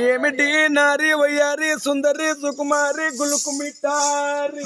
ఏమిటి నారి వయ్యారి సుందరి సుకుమారి గులుకు మిట్టారి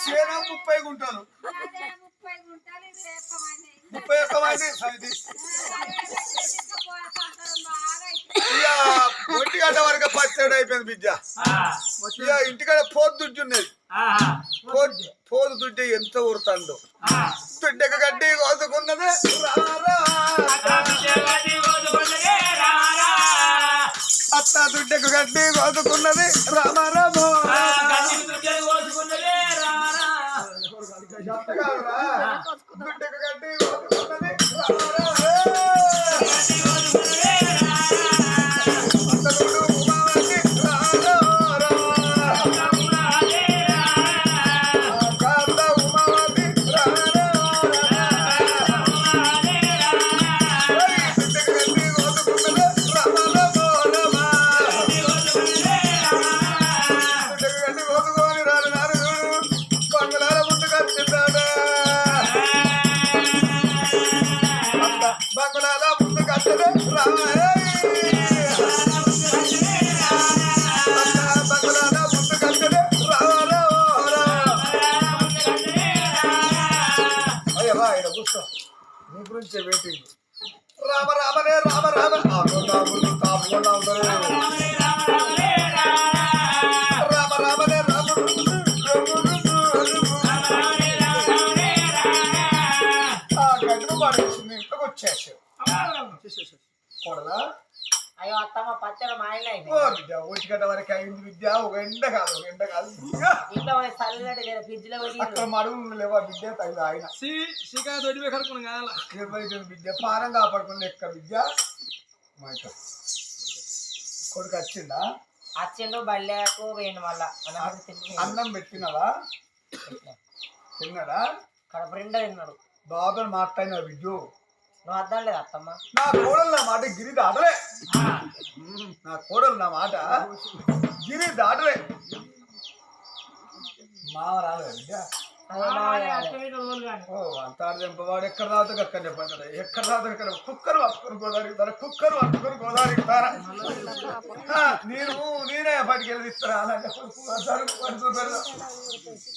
సేనా 30 గుంటలు 31 మంది సమితి ఇక ఒంటి గంట వరకు పచ్చడి అయిపోయింది బిడ్డ ఇక ఇంటికాడ పోదు దుడ్డు ఉన్నది పోదు దుడ్డు ఎంత ఊరుతుందో దుడ్డకు గడ్డి కోసుకున్నది అత్త దుడ్డకు గడ్డి కోసుకున్నది రామారామో దుడ్డకు గడ్డి కోసుకున్నది నీ గురించే వెయిటింగ్ రామ రామనే రామ రామ తాపుకుండా ఉంటారు రామ రామనే రామ గడ్డను పడేసింది ఇంట్లోకి వచ్చేసావు కూడదా అయ్యో అత్తమ్మ పచ్చడి మాయలే బిడ్డ ఒంటిగంట వరకు అయింది విద్య ఒక ఎండ కాదు ఇంట్లో ఫ్రిడ్జ్ లో అక్కడ మడుగులు లేవా బిడ్డ తగిలి ఆయన బిడ్డ పానం కాపాడుకుని లెక్క విద్య కొడుకు వచ్చిందా వచ్చిండు బల్లేకు పోయిండు మళ్ళా అన్నం పెట్టినవా తిన్నాడా కడప రెండో తిన్నాడు బాగా మాట్లాడినా విద్యు నువ్వు అర్థం లేదు అత్తమ్మ నా కోడలు నా మాట గిరి దాటలే నా కోడలు నా మాట గిరి దాటలే మామ రాలే విద్య ఓ అంతాడు దింపవాడు ఎక్కడ రావుతాడు అక్కడ చెప్పండి ఎక్కడ రావుతాడు ఇక్కడ కుక్కరు పట్టుకుని గోదావరిస్తారా కుక్కరు పట్టుకుని గోదావరిస్తారా నేనే పట్టుకెళ్ళి ఇస్తారా అలాంటి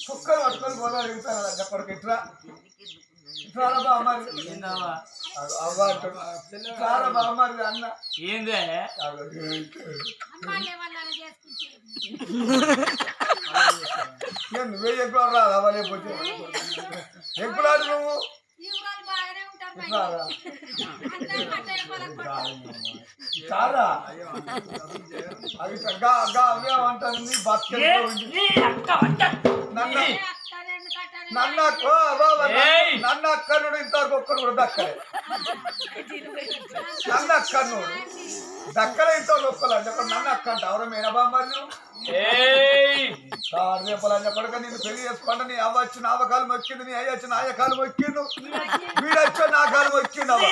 కుక్కరు పట్టుకొని గోదావరి ఇస్తారా అలాంటి కొడుకు ఇట్రా ఇట్రా బామ్మారి అవ్వ అంటున్నా బామ్మారి అన్న ఏందే నువ్వే చెప్పావు రా లేకపోతే ఎప్పుడాడు నువ్వు చాలా అవి అంటాను నీ నన్న అక్కనుడు ఇంతవరకు ఒక్కరు కూడా దక్కలే నన్న అక్కనుడు దక్కలే ఇంతవరకు ఒక్కలు నన్న అక్క అంటే ఎవరో మేనబామ్మారు రేపలన్న కొడుక నేను పెళ్లి చేసుకుంటా నీ అవ్వ వచ్చి నా అవకాలు మొక్కిండు నీ అయ్య వచ్చి నా అయ్యకాలు మొక్కిండు వీడొచ్చో నా కాలు మొక్కిండు అవ్వ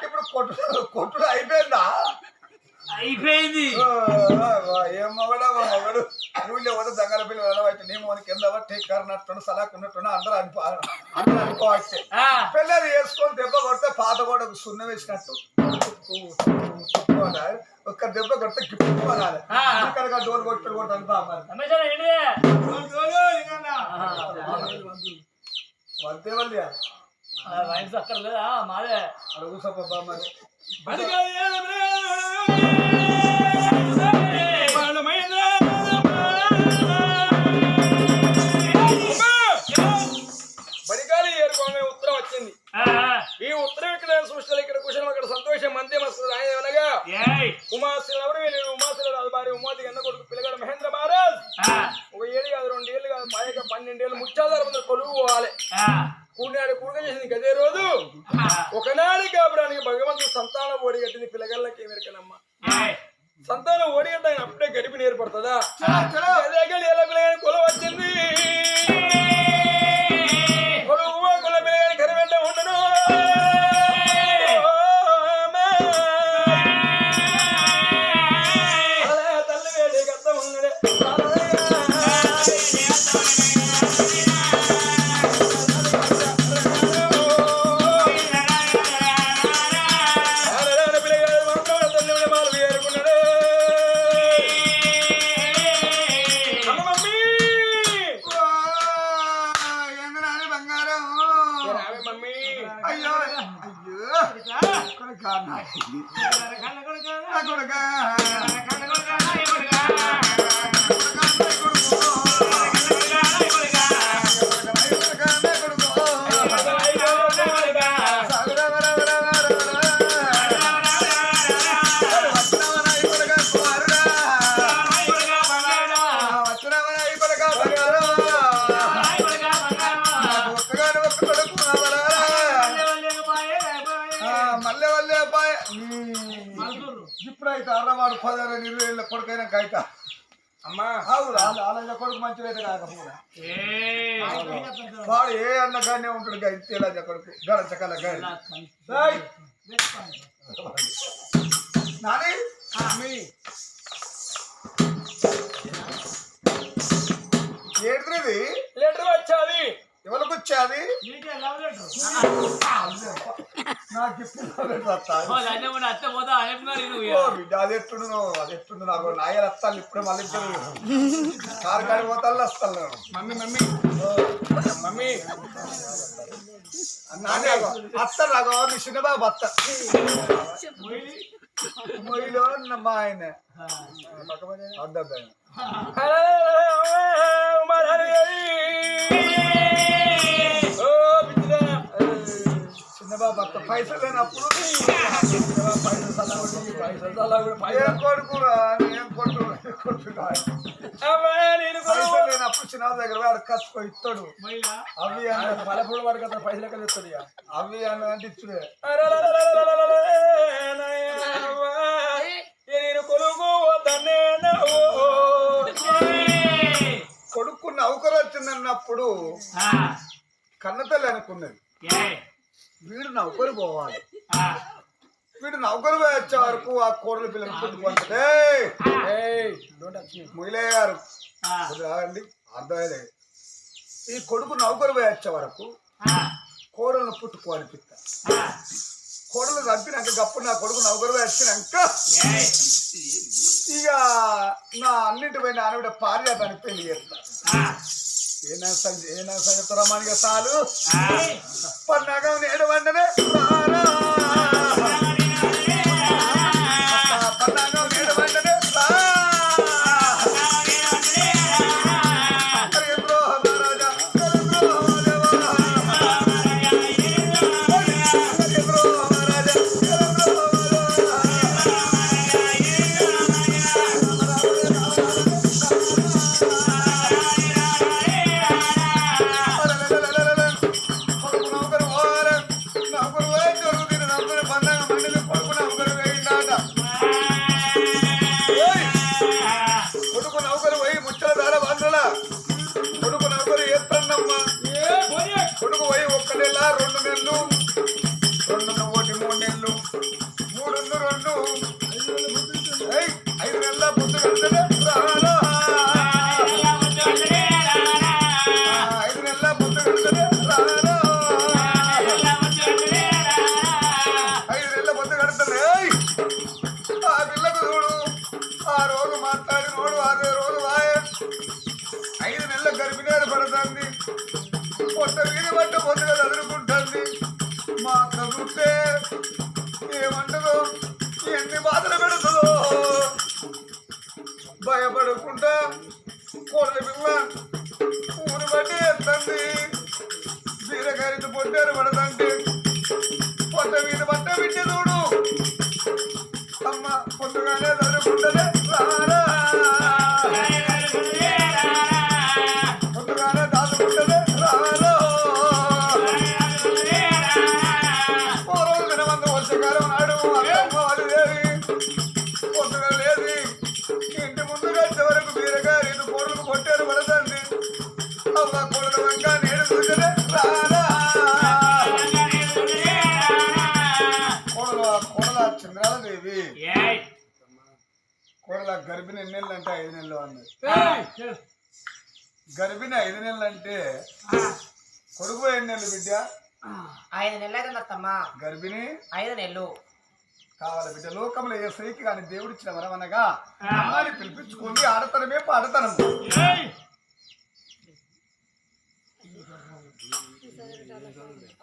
ఇప్పుడు కొట్టుడు అయిపోయిందా అయిపోయింది ఏం మగడా మగడు ఊళ్ళో పోతే దొంగల పిల్లలు వెళ్ళబట్టి నీ మోని కింద టేక్కన్నట్టు సలాకున్నట్టు అందరూ అనుకోవచ్చు పిల్లలు వేసుకొని దెబ్బ కొడితే పాత కూడా సున్న వేసినట్టు ఒక్క దెబ్బ కొడితే గిప్పు అనాలి ఇక్కడ డోర్ కొట్టు కొట్టాలి వంతే వాళ్ళు అక్కడ లేదా మాదే అడుగు సప్ప బామ్మారి బడిగాలి ఏరుకోనే ఉత్తరం వచ్చింది ఈ ఉత్తరం ఇక్కడ సృష్టిలో ఇక్కడ కుశలం అక్కడ సంతోషం అంతే వస్తుంది ఆయన ఏమనగా ఉమాశ్రీ ఎవరు వెళ్ళారు ఉమాశ్రీ రాదు భార్య ఉమాది అన్న కొడుకు పిల్లగాడు మహేంద్ర మహారాజ్ ఒక 7 కాదు 2 ఏళ్ళు కాదు 12 ఏళ్ళు ముచ్చాదారు ముందు కొలువు పోవాలి కూడినాడు కూడక చేసింది గదే రోజు ఒకనాడు కాబడానికి భగవంతుడు సంతానం ఓడిగట్టింది పిల్లగాళ్ళకి ఏమెరకనమ్మా సంతానం ఓడిగట్ట ఆయన అప్పుడే గడిపి నేర్పడుతుందా ఎలా పిల్లగాని కొల వచ్చింది కొల పిల్లగాని గరి వెంట ఉండను తల్లి వేడి గత్త ఉన్నడే కారణం కొడుక ఇప్పుడైతే అర్రవాడు 16-20 ఏళ్ళ కొడుకైనా కైత అమ్మా అవును అలా కొడుకు మంచిదైతే కాకపోతే వాడు ఏ అన్నగానే ఉంటాడు గైతేలా కొడుకు గడచకల గై నాని ఏడుది లెటర్ వచ్చాది ఎవరికి వచ్చాది నాకు అది ఎట్టుండు నాకు నాయలు వస్తాను ఇప్పుడే మళ్ళీ కారు కాడి పోతాను వస్తాను మమ్మీ మమ్మీ నానే అత్త నాకు నీ చిన్నబాబు అత్త మొయ్యిలో మా ఆయన అద్దబ్బాయి చిన్నబాబు అత్త పైసలు లేనప్పుడు పైసలు లేనప్పుడు చిన్న దగ్గర వాడు ఖర్చు ఇస్తాడు అవి పలపూడు వాడికి అతను పైసలు లెక్క తెస్తాడు ఇక అవి అంటే ఇచ్చుడే నేను కొలుగు వద్దనే కొడుకు నౌకరు వచ్చిందన్నప్పుడు కన్నతల్లి అనుకున్నది వీడు నౌకరు పోవాలి వీడు నౌకరు వచ్చే వరకు ఆ కోడల పిల్లలు పుట్టుకుంటే ముగిలయ్య గారు రాగండి అర్థమయ్యే ఈ కొడుకు నౌకరు వచ్చే వరకు కోడలను పుట్టుకో అనిపిస్తా కోడలు చంపినాక గప్పుడు నా కొడుకు నౌకరు వచ్చినాక ఇక నా అన్నింటి పోయిన ఆనవిడ పారిజాతానికి పెళ్లి చేస్తా ఏనా సంగతరమానిగా చాలు పన్నాగం నేడు వండనే పన్నాగం నేడు వండనే కొడుకు పోయి 1 నెల 2 నెలలు 2 1 3 నెలలు 3 2 5 నెలల పొద్దు కడితేనే రాను 5 నెలల పొద్దు కడితేనే రాను 5 నెలల పొద్దు కడితేనే ఆ పిల్లకు చూడు ఆ రోజు మాట్లాడి నోడు 6 రోజులు వాయ 5 నెలల గర్భిణీ పడుతుంది పొట్ట వీడి పట్ట పొద్దుగా చదువుకుంటుంది మా చదువుతే ఏమంటదో ఎన్ని బాధలు పెడుతుందో భయపడకుండా కోళ్ళ పిల్ల ఊరు బట్టి ఎత్తంది బీరగారితో పొట్టారు పడతంటే పొట్ట మీద పట్ట విట్టి చూడు అమ్మ పొద్దుగానే చదువుకుంటనే రారా పొద్దుగానే దాచుకుంటనే రారా వర్షకాలం నాడు పొద్దుగా లేదు ఇంటి ముందుగా చివరకు బీరగారి కోడలు కొట్టారు పడదండి అవ్వ కొడల వంక నేడు చూసే రారా కోడల చంద్రాలదేవి కోడల గర్భిణి ఎన్ని నెలలు అంటే 5 నెలలు అన్నది గర్భిణి 5 నెలలు అంటే కొడుకు ఎన్ని నెలలు బిడ్డ 5 నెలలు అయితే అత్తమ్మ గర్భిణి 5 నెలలు కావాలి బిడ్డ లోకంలో ఏ స్త్రీకి కానీ దేవుడిచ్చిన వరమనగా అమ్మాయిని పిలిపించుకుంది ఆడతనమే పాడతనము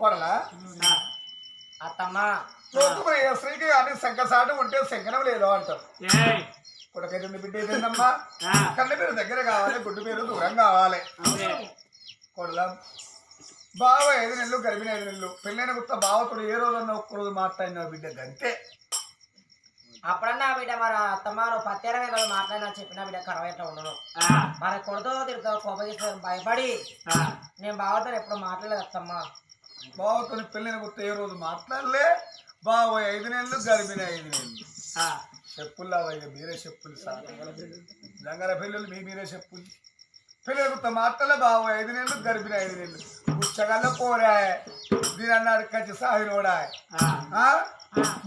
కొడల అత్తమ్మా లోకములు ఏ స్త్రీకి కానీ శంకసాటు ఉంటే శంకరం లేదో అంటారు. కొడుకైతే బిడ్డ ఏదమ్మా కన్న పేరు దగ్గర కావాలి, గుడ్డు పేరు దూరం కావాలి. కొడదాం బావ 5 నెలలు గర్భిణి 5 నెలలు పెళ్ళైన కొత్త బావతుడు ఏ రోజన్నా ఒక్కరోజు మాట్లాడిన బిడ్డ గంతే. అప్పుడన్నా బిడ్డ మరి అత్తమ్మ నువ్వు పత్తేరమే కదా మాట్లాడినా చెప్పిన బిడ్డ కరవేట ఉండను మరి కొడుతో తిరుగుతావు కోపగిస్తావు భయపడి నేను బావతో ఎప్పుడు మాట్లాడలేదు అత్తమ్మ. బావతో పెళ్ళైన కొత్త ఏ రోజు మాట్లాడలే. బావ 5 నెలలు గర్భిణి 5 నెలలు చెప్పుల్లా మీరే చెప్పులు సార్ లంగల పెళ్ళిళ్ళు మీరే చెప్పులు. పెళ్ళైన కొత్త మాట్లాడలే. బావ 5 నెలలు గర్భిణి 5 నెలలు పుచ్చగల్ల పోరా దీని అన్నాడు కచ్చి సాగినోడా.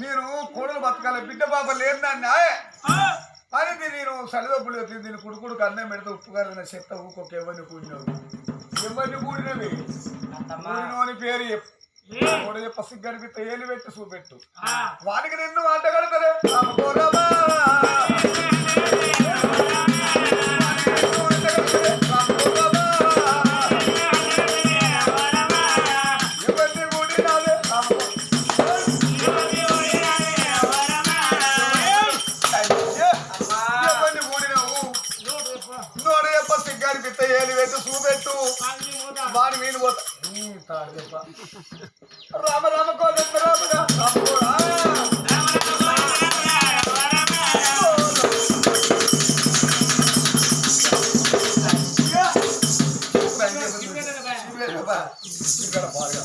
మీరు కోడలు బతకాలి బిడ్డ బాబా లేదు దాన్ని అని నేను సలిదొప్పులు దీని కుడుకుడుకు అన్నం పెడితే ఉప్పు కలిగిన చెత్త ఊకొక ఎవరిని కూడినవి ఎవరిని కూడినవి అని పేరు కూడా చెప్ప సిగ్గరిపితే ఏలు పెట్టి చూపెట్టు వానికి నిన్ను వంట కడతారే ఏలు పెట్టి చూపెట్టు వాడి వీలు పోతా రామ రామ కోదండ రాముడా ఇక్కడ బాగా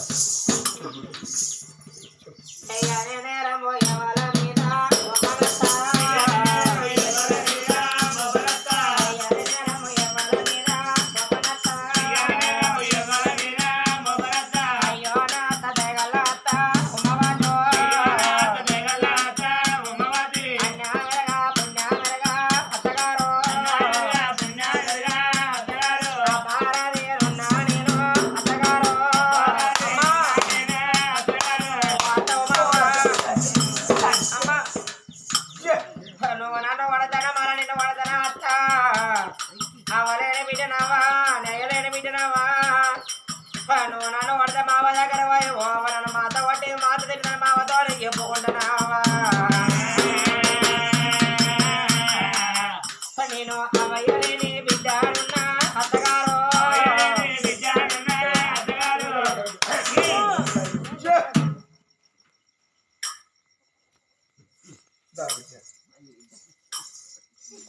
నేను అవయలేని బిడ్డానున్నా అత్తగారు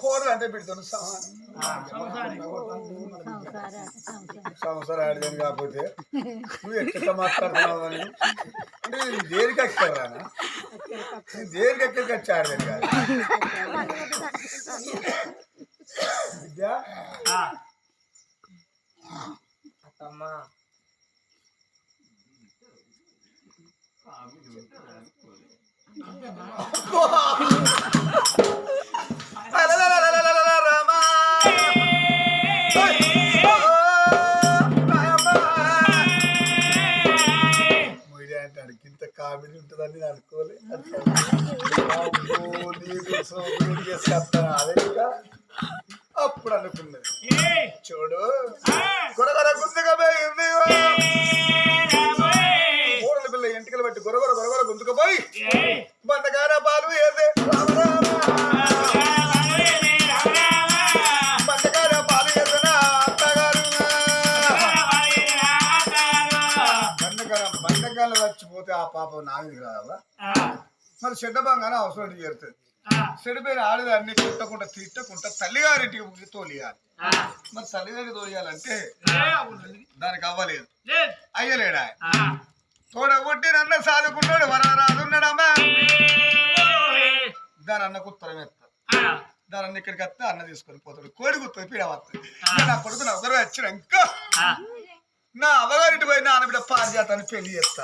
కోడలు అంటే బిడ్డను సంవత్సరం ఆడదాను కాకపోతే నువ్వు ఎట్లా మాట్లాడుతున్నావు అని అంటే నేను దేనికి ఎక్కారా నేను దేనికి ఎక్కడికి వచ్చి ఆడదాను కాదు విద్య అత్తమ్మా ఇంత కామెడీ ఉంటుందని నేను అనుకోలే అదే ఇంకా అప్పుడు అనుకున్నది చూడు గొరగొర గుంతుకపోయింది కూరల పిల్ల ఎంటికలు బట్టి గొరగొర గొరగొర గుంతుకుపోయి బండకార పాలు వేసే బండకార పాలు వేసిన అత్తగారు బండకాయలు వచ్చిపోతే ఆ పాప నాది కాదా మరి చెడ్డబంగానే అవసరం చేరుతుంది చెడిపోయిన ఆడదాన్ని తిట్టకుండా తిట్టకుండా తల్లిగారింటికి తోలియాలి. మరి తల్లిగారికి తోలియాలంటే దానికి అవ్వలేదు అయ్యలేడా తోడగొట్టి నన్న సాదుకున్నాడు వరరాదున్నాడమ్మా దాని అన్నకు ఉత్తరం ఎత్తాడు దాని అన్న ఇక్కడికి వస్తే అన్న తీసుకొని పోతాడు కోడి గుర్తుంది పీడ వస్తుంది నా కొడుకు నా ఒకరు వచ్చిన ఇంకా నా అవగారింటి పోయి నా బిడ్డ పారిజాతాన్ని పెళ్లి చేస్తా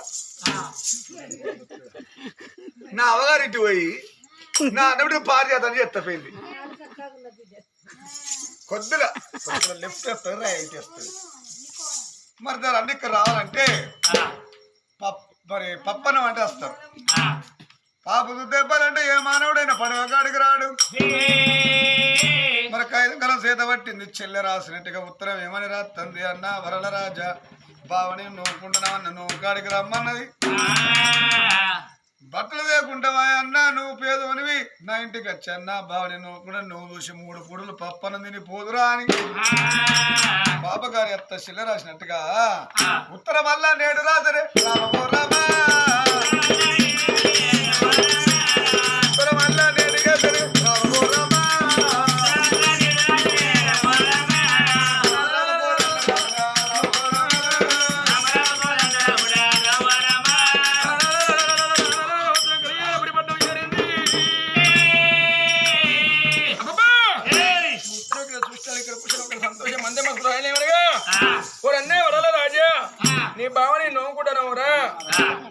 నా అవగారింటి పోయి నా అన్నబిడ్డ పారిజాతాన్ని చేస్తా పెళ్లి కొద్దిగా లెఫ్ట్ వేస్తుంది రైట్ వేస్తుంది మరి దాని అన్ని ఇక్కడ రావాలంటే మరి పప్పనం అంటే వస్తారు పాప దెబ్బలంటే ఏ మానవుడైనా పడవగాడికి రాడు మరి 5 గలం చేత పట్టింది చెల్లె రాసినట్టుగా ఉత్తరం ఏమని రాస్తుంది అన్న వరల రాజా బావని నూకుంటున్నావన్న నువ్వు కాడికి రమ్మన్నది బట్టలు వేకుంటావా అన్న నువ్వు పేదవనివి నా ఇంటికి వచ్చాన్న బావని నువ్వు కూడా నువ్వు చూసి 3 పూటలు పప్పన తిని పోదురా అని బాబగారి అత్త శిల రాసినట్టుగా ఉత్తరం వల్ల నేడు రాజరే రామో రామా ఉత్తరం వల్ల నేడు గదరే రామో రామా నీ బావని నోకుంటున్నావురా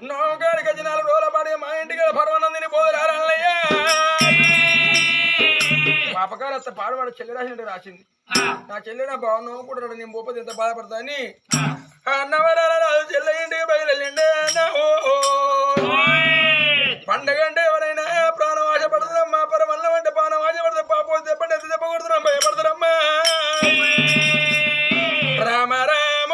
నోగాడికి 4 రోజుల పాటు మా ఇంటికి పర్వనందిని పోరారయ్యా పాపగారు అంత పాడవాడు చెల్లి రాసినట్టు రాసింది నా చెల్లి నా బావ నోకుంటున్నాడు నేను పోతే ఎంత బాధపడతా అని అన్నవరాలు చెల్లి ఇంటికి బయలుండే పండగ అంటే ఎవరైనా ప్రాణం ఆశపడుతుందమ్మా పరమల్లం అంటే ప్రాణం ఆశపడుతుంది పాపం దెబ్బ దెబ్బ కొడుతున్నాం భయపడతారమ్మా రామ రామ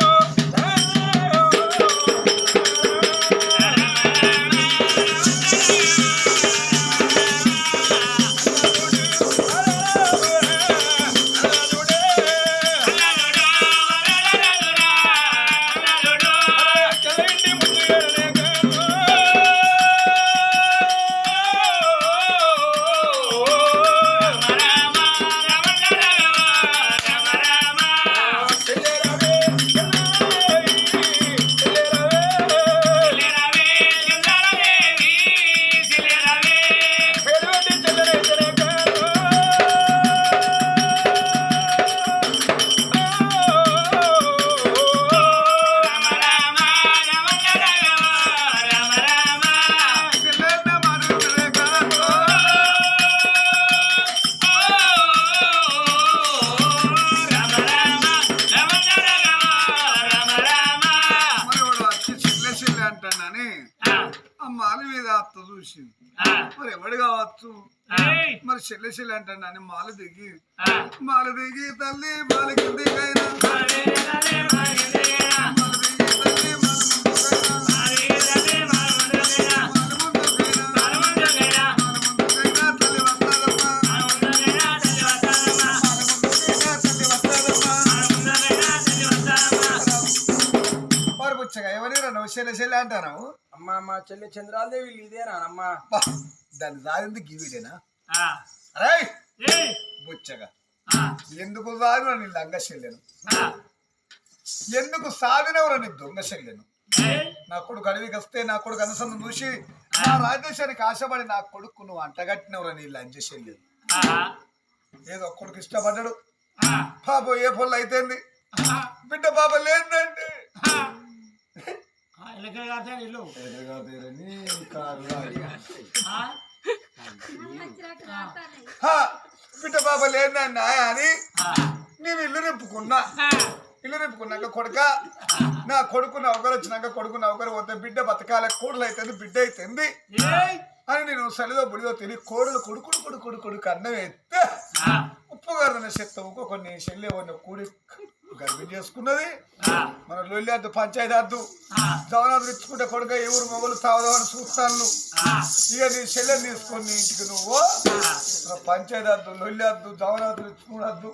మరి ఎవడు కావచ్చు మరి చెల్లె అంటాను మాల దిగి తల్లి మాలకి దిగైనా ఎవరైనా నువ్వు చెల్లె అంటాను అమ్మా మా చెల్లి చంద్రాలదేవి ఇదేనా అమ్మా దాన్ని రాయింది గివిడేనా బుచ్చగా ఎందుకు సాగు నీ లంగ చెల్లెను ఎందుకు సాగినవరా నీ దొంగ చెల్లెను నా కొడుకు అడవికి వస్తే నా కొడుకు అనుసంధం చూసి నా రాజేశానికి ఆశపడి నా కొడుకు నువ్వు అంటగట్టినవరా నీ లంజ చెల్లెను ఏదో కొడుకు ఇష్టపడ్డాడు పాప ఏ పొల్లు అయితేంది బిడ్డ పాప లేదంటే బిడ్డ పాప లేదన్నా అని నేను ఇల్లు నింపుకున్నాక కొడుక నా కొడుకు నౌకరు వచ్చినాక కొడుకు నౌకరు పోతే బిడ్డ బతకాల కూడలు అవుతుంది బిడ్డ అవుతుంది అని నేను సలిదో బుడిదో తిని కోడలు కొడుకు అన్నం ఎత్తే ఉప్పు గారిన చెత్తవుకో కొన్ని చెల్లె కూడి గర్భిణి చేసుకున్నది మన లొల్లి పంచాయతీ అద్దు జవనాథులు ఇచ్చుకుంటే కొడుక ఎవరు మొగలు తావదామని చూస్తాను ఇక నీ చెల్లెని తీసుకొని నీ ఇంటికి నువ్వు పంచాయతీ అద్దు లొల్లి అద్దు జవనాథులు ఇచ్చుకున్నద్దు